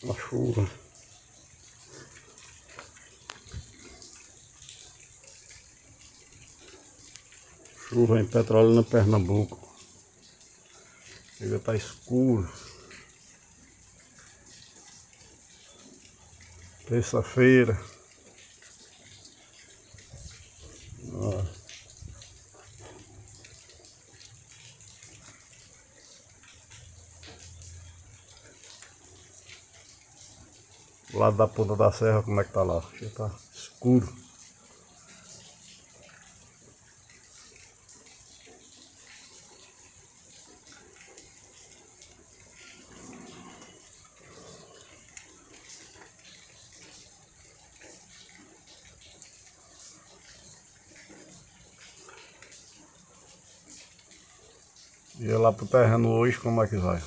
A chuva. Chuva em Petrolina, Pernambuco. Ainda tá escuro. Terça-feira. Do lado da ponta da serra, como é que tá lá? Já tá escuro. E lá pro terreno hoje, como é que vai?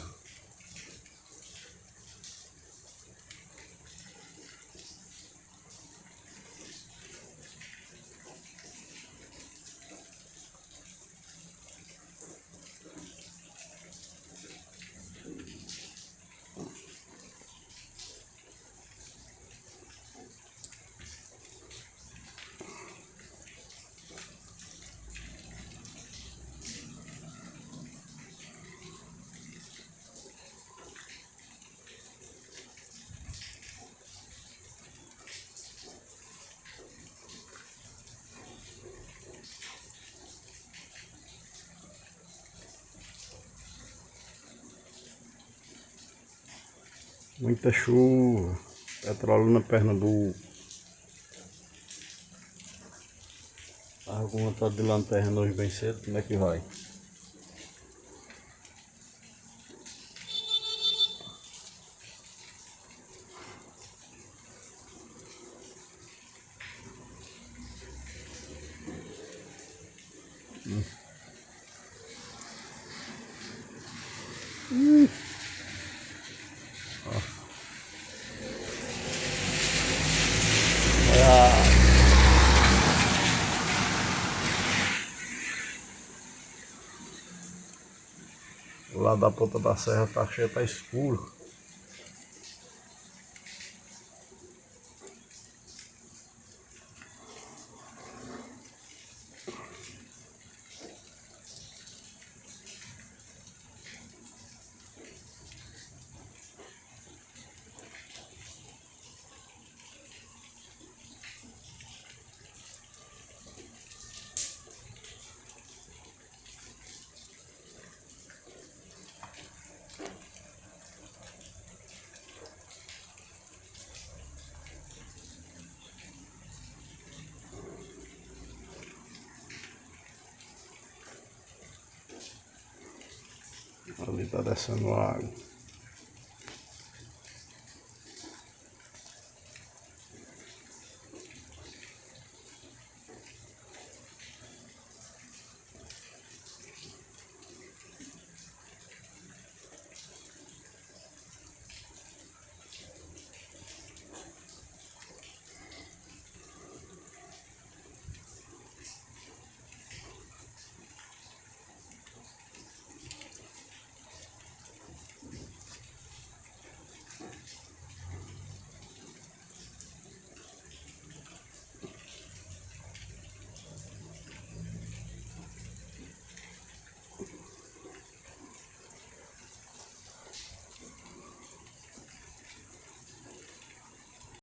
Muita chuva. Petrolina, Pernambuco. Alguma tá de lanterna hoje bem cedo, como é que vai? Do lado da ponta da serra tá cheio, tá escuro. Ali tá descendo água.